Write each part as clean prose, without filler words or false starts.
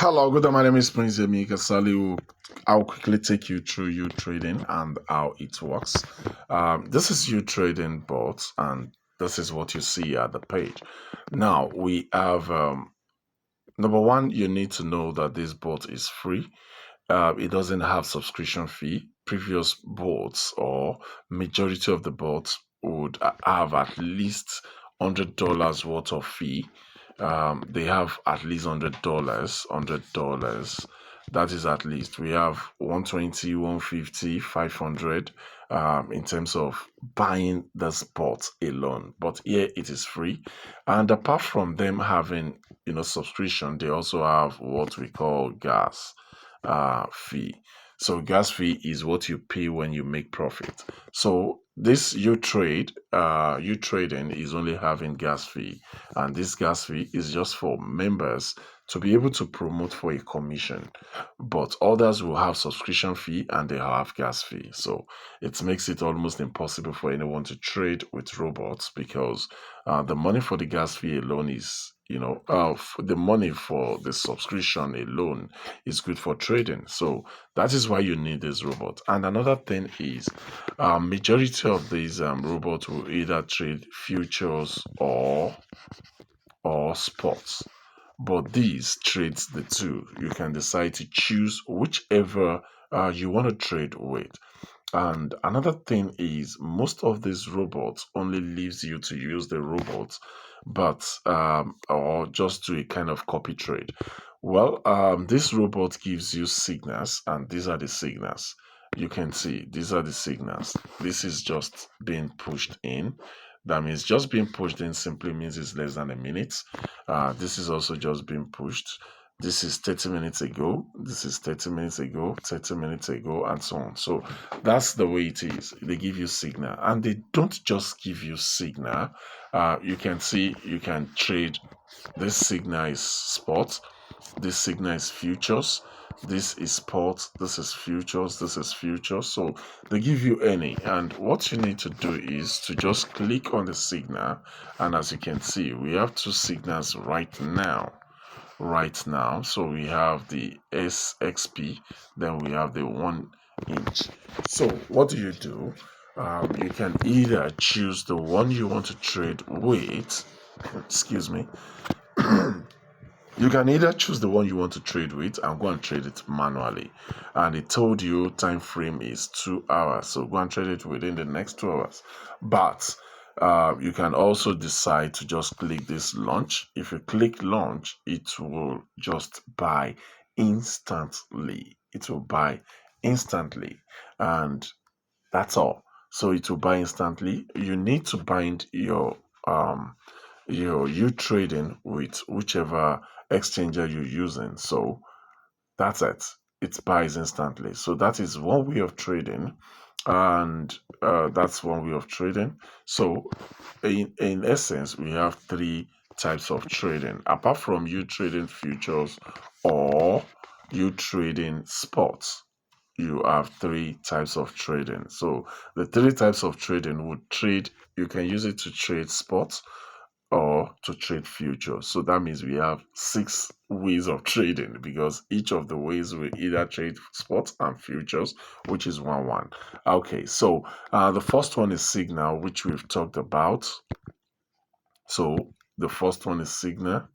Hello, good day. My name is Prince Yemi Kasali. I'll quickly take you through uTrading and how it works. This is uTrading bot, and this is what you see at the page. Now we have number one. You need to know that this bot is free. It doesn't have subscription fee. Previous bots or majority of the bots would have at least $100 worth of fee. They have at least $100. That is at least. We have 120, 150, 500 in terms of buying the spot alone. But here it is free. And apart from them having subscription, they also have what we call gas fee. So gas fee is what you pay when you make profit. So this uTrading is only having gas fee, and this gas fee is just for members to be able to promote for a commission. But others will have subscription fee and they have gas fee. So it makes it almost impossible for anyone to trade with robots because the money for the gas fee alone is the money for the subscription alone is good for trading. So that is why you need this robot. And another thing is majority of these robots will either trade futures or spots, but these trades the two. You can decide to choose whichever you want to trade with. And another thing is most of these robots only leaves you to use the robots, but or just do a kind of copy trade. Well, this robot gives you signals, and these are the signals. You can see these are the signals. This is just being pushed in. That means just being pushed in simply means it's less than a minute. This is also just being pushed. This is 30 minutes ago. This is 30 minutes ago, 30 minutes ago, and so on. So that's the way it is. They give you signal, and they don't just give you signal. You can see you can trade. This signal is spot. This signal is futures. This is spot. This is futures. This is futures. So they give you any, and what you need to do is to just click on the signal, and as you can see, we have two signals right now. So we have the SXP, then we have the 1 inch. So what do? You can either choose the one you want to trade with. Excuse me. You can either choose the one you want to trade with and go and trade it manually. And it told you time frame is 2 hours. So go and trade it within the next 2 hours. But you can also decide to just click this launch. If you click launch, it will just buy instantly. It will buy instantly. And that's all. So it will buy instantly. You need to bind your uTrading with whichever exchanger you're using. So that's it. It buys instantly. So that is one way of trading, and that's one way of trading. So in essence, we have three types of trading. Apart from uTrading futures or uTrading spots, you have three types of trading. So the three types of trading would trade. You can use it to trade spots or to trade futures. So that means we have 6 ways of trading because each of the ways we either trade spots and futures, which is 1 1. Okay, so the first one is signal, which we've talked about. So the first one is signal.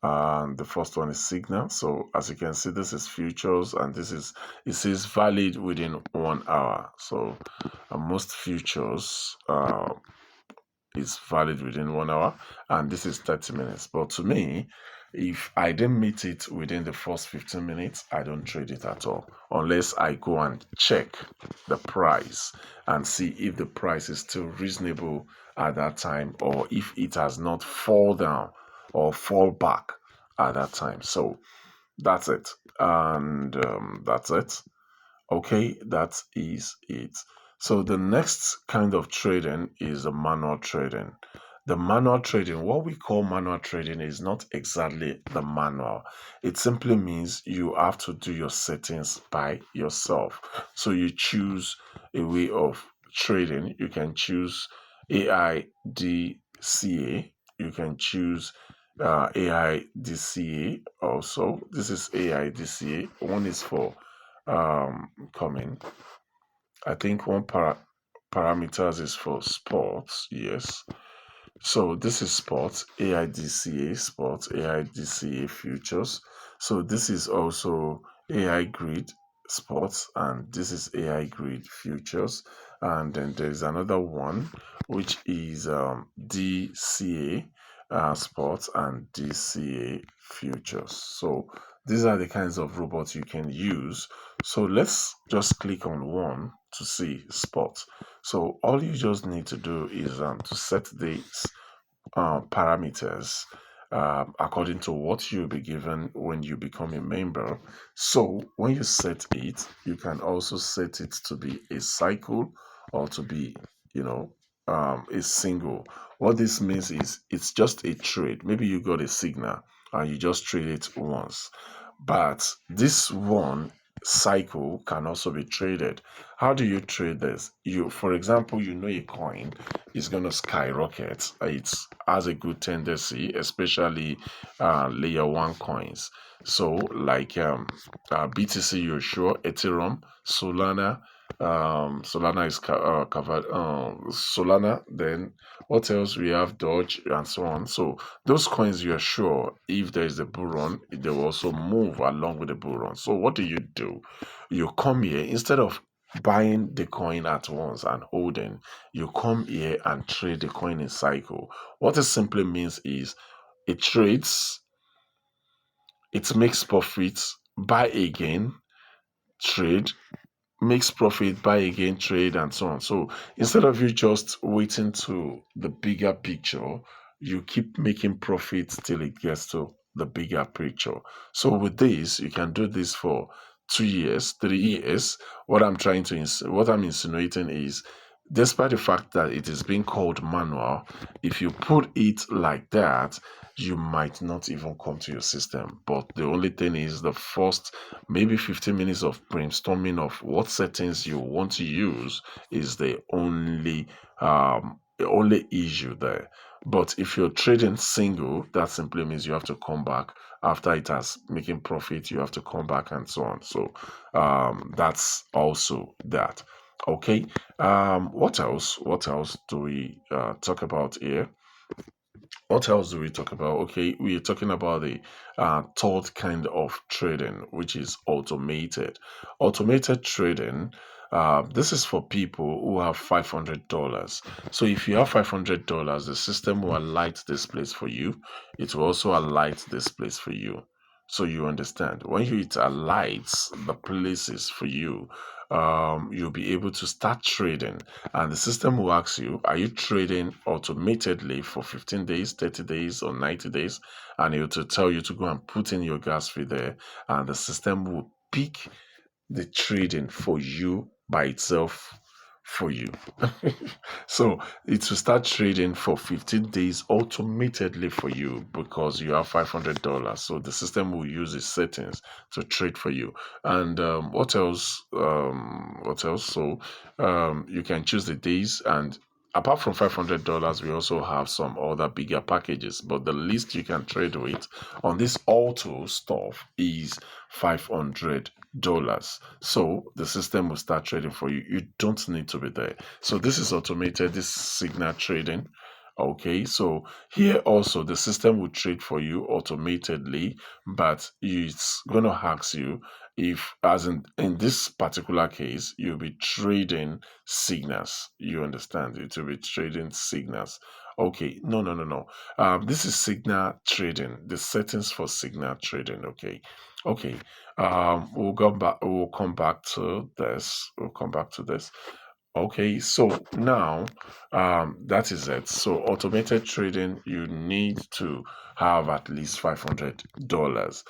The first one is signal. So as you can see, this is futures, and it says valid within 1 hour. So most futures is valid within 1 hour, and this is 30 minutes. But to me, if I didn't meet it within the first 15 minutes, I don't trade it at all, unless I go and check the price and see if the price is still reasonable at that time, or if it has not fall down or fall back at that time. So that's it, and that's it. Okay, that is it. So the next kind of trading is the manual trading. The manual trading, what we call manual trading, is not exactly the manual. It simply means you have to do your settings by yourself. So you choose a way of trading. You can choose AIDCA. You can choose AIDCA also. This is AIDCA. One is for coming. I think one parameters is for sports. Yes. So this is sports, AIDCA sports, AIDCA futures. So this is also AI grid sports, and this is AI grid futures. And then there's another one which is DCA sports and DCA futures. So these are the kinds of robots you can use. So let's just click on one to see sports. So all you just need to do is to set these parameters according to what you'll be given when you become a member. So when you set it, you can also set it to be a cycle or to be, you know, a single. What this means is it's just a trade. Maybe you got a signal and you just trade it once. But this one cycle can also be traded. How do you trade this? You, for example, you know a coin is going to skyrocket. It has a good tendency, especially layer one coins. So, like BTC, you're sure, Ethereum, Solana. Solana is covered. Solana. Then what else? We have Doge and so on. So those coins, you are sure if there is a bull run, they will also move along with the bull run. So what do? You come here instead of buying the coin at once and holding, you come here and trade the coin in cycle. What it simply means is it trades, it makes profits, buy again, trade, makes profit, buy again, trade, and so on. So instead of you just waiting to the bigger picture, you keep making profits till it gets to the bigger picture. So with this, you can do this for 2 years, 3 years. What I'm insinuating is, despite the fact that it is being called manual, if you put it like that, you might not even come to your system. But the only thing is the first maybe 15 minutes of brainstorming of what settings you want to use is the only issue there. But if you're trading single, that simply means you have to come back after it has making profit. You have to come back and so on. So that's also that. Okay. What else? What else do we talk about here? What else do we talk about? Okay, we're talking about the third kind of trading, which is automated. Automated trading. This is for people who have $500. So if you have $500, the system will alight this place for you. It will also alight this place for you. So you understand when it alights the places for you, you'll be able to start trading, and the system will ask you, are you trading automatedly for 15 days, 30 days, or 90 days? And it will tell you to go and put in your gas fee there, and the system will pick the trading for you by itself for you. So it will start trading for 15 days automatedly for you because you have $500. So the system will use its settings to trade for you. And what else? What else? So you can choose the days, and apart from $500, we also have some other bigger packages. But the least you can trade with on this auto stuff is $500. So the system will start trading for you. You don't need to be there. So this is automated, this signal trading. Okay, so here also the system will trade for you automatedly, but it's going to ask you if, as in this particular case, you'll be trading signals. You understand? It will be trading signals. Okay, no. This is signal trading. The settings for signal trading. Okay. We'll go back. We'll come back to this. We'll come back to this. Okay, so now that is it. So automated trading, you need to have at least $500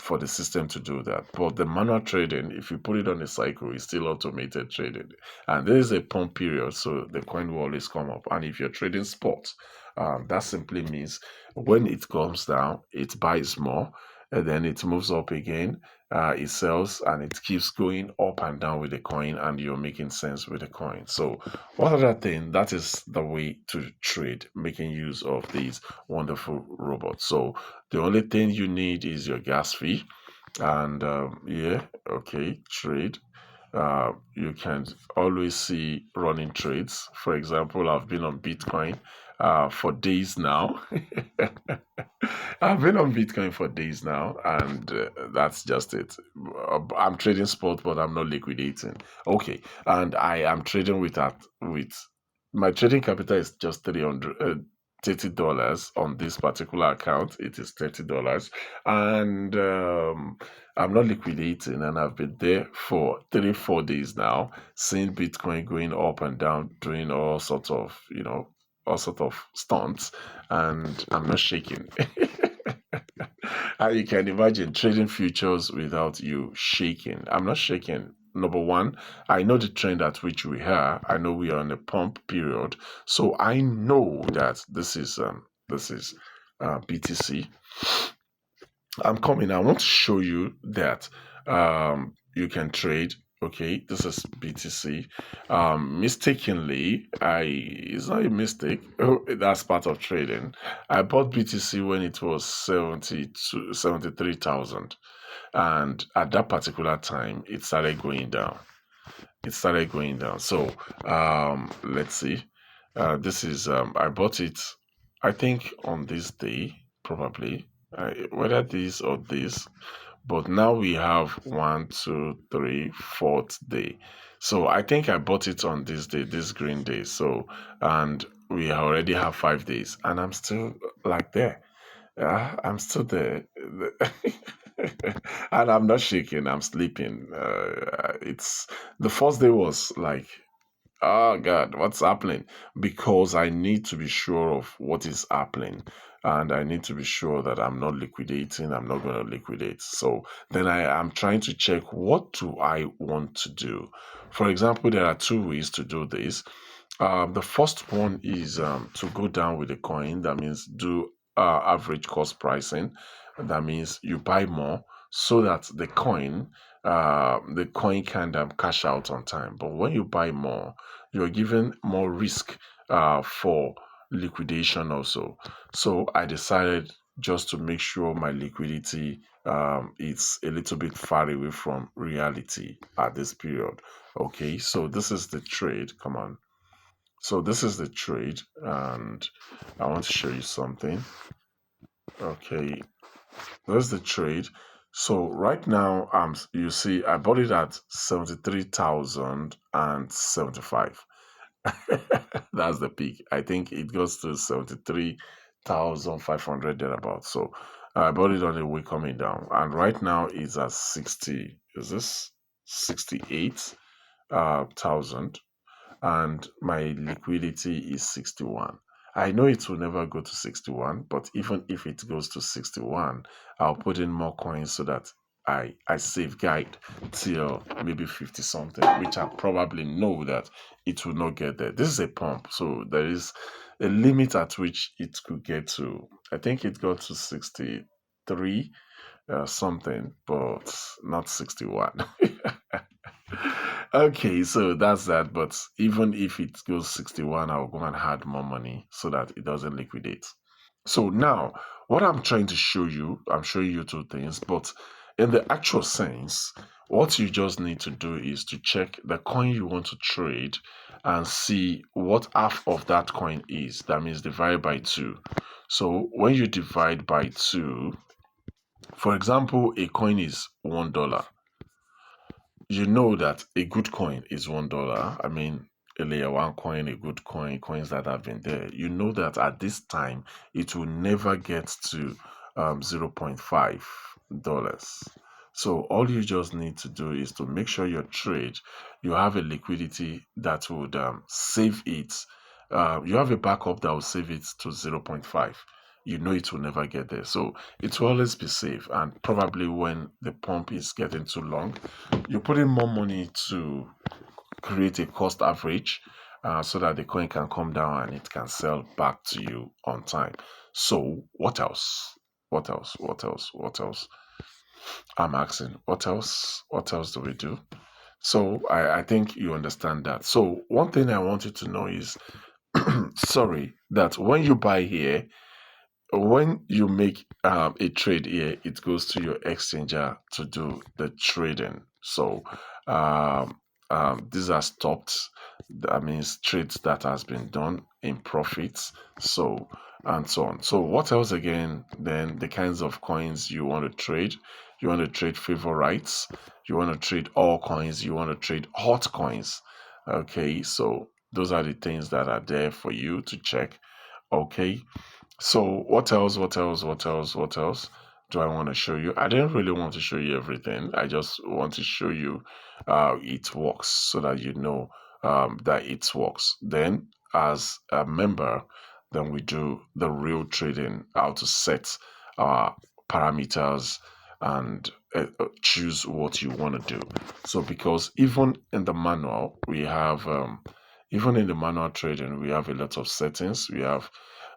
for the system to do that. But the manual trading, if you put it on a cycle, it's still automated trading. And there is a pump period, so the coin will always come up. And if you're trading spot, that simply means when it comes down, it buys more. and then it moves up again, it sells, and it keeps going up and down with the coin, and you're making sense with the coin. So what other thing, that is the way to trade, making use of these wonderful robots. So the only thing you need is your gas fee, and yeah, okay, trade. You can always see running trades. For example, I've been on Bitcoin for days now. I've been on Bitcoin for days now, and that's just it. I'm trading spot, but I'm not liquidating. Okay, and I am trading with that. With my trading capital is just $30 on this particular account. It is $30, and I'm not liquidating, and I've been there for 3 4 days now, seeing Bitcoin going up and down, doing all sorts of all sorts of stunts, and I'm not shaking. And you can imagine trading futures without you shaking. I'm not shaking. Number one, I know the trend at which we are. I know we are on a pump period, so I know that this is BTC. I'm coming. I want to show you that you can trade. Okay, this is BTC. Mistakenly, it's not a mistake. Oh, that's part of trading. I bought BTC when it was 73,000, and at that particular time, it started going down. It started going down. So let's see. This is I bought it, I think, on this day, probably, whether this or this, but now we have one, two, three, fourth day. So I think I bought it on this day, this green day. So, and we already have 5 days, and I'm still like there. I'm still there. And I'm not shaking, I'm sleeping. It's the first day was like, oh God, what's happening? Because I need to be sure of what is happening. And I need to be sure that I'm not liquidating. I'm not going to liquidate. So then I am trying to check, what do I want to do? For example, there are two ways to do this. The first one is to go down with the coin. That means do average cost pricing. That means you buy more so that the coin can cash out on time. But when you buy more, you're given more risk for liquidation also. So I decided just to make sure my liquidity is a little bit far away from reality at this period. Okay, so this is the trade. Come on. So this is the trade, and I want to show you something. Okay, there's the trade. So right now, you see, I bought it at 73,075. That's the peak. I think it goes to 73,500 thereabouts. So I bought it on the way coming down, and right now it's at 60. Is this 68 thousand? And my liquidity is 61. I know it will never go to 61, but even if it goes to 61, I'll put in more coins so that I safeguard till maybe 50 something, which I probably know that it will not get there. This is a pump, so there is a limit at which it could get to. I think it got to 63 something, but not 61. Okay, so that's that. But even if it goes 61, I'll go and add more money so that it doesn't liquidate. So now, what I'm trying to show you, I'm showing you two things, but in the actual sense, what you just need to do is to check the coin you want to trade and see what half of that coin is. That means divide by two. So when you divide by two, for example, a coin is $1. You know that a good coin is $1. I mean, a layer one coin, a good coin, coins that have been there. You know that at this time it will never get to $0.5. So all you just need to do is to make sure your trade, you have a liquidity that would save it. You have a backup that will save it to 0.5. You know it will never get there. So it will always be safe. And probably when the pump is getting too long, you put in more money to create a cost average so that the coin can come down and it can sell back to you on time. So what else? What else? What else? What else? I'm asking, what else? What else do we do? So I think you understand that. So one thing I want you to know is, sorry, that when you buy here, when you make a trade here, it goes to your exchanger to do the trading. So um, these are stopped. That means trades that has been done in profits. So and so on. So what else again? Then the kinds of coins you want to trade. You want to trade favorites. You want to trade all coins. You want to trade hot coins. Okay, so those are the things that are there for you to check. Okay, so what else? What else? What else? What else do I want to show you? I didn't really want to show you everything. I just want to show you how it works so that you know that it works. Then, as a member, then we do the real trading, how to set parameters and choose what you want to do. So, because even in the manual, we have even in the manual trading, we have a lot of settings. We have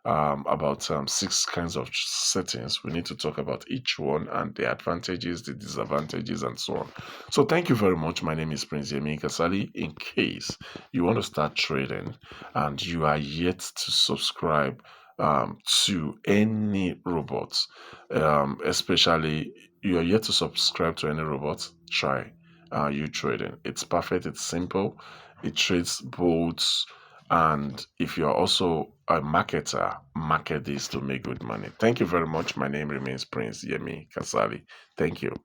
about six kinds of settings. We need to talk about each one and the advantages, the disadvantages, and so on. So, thank you very much. My name is Prince Yemi Kasali. In case you want to start trading and you are yet to subscribe to any robots, especially you are yet to subscribe to any robots, try uTrading. It's perfect, it's simple, it trades both, and if you're also a marketer, market this to make good money. Thank you very much. My name remains Prince Yemi Kasali. Thank you.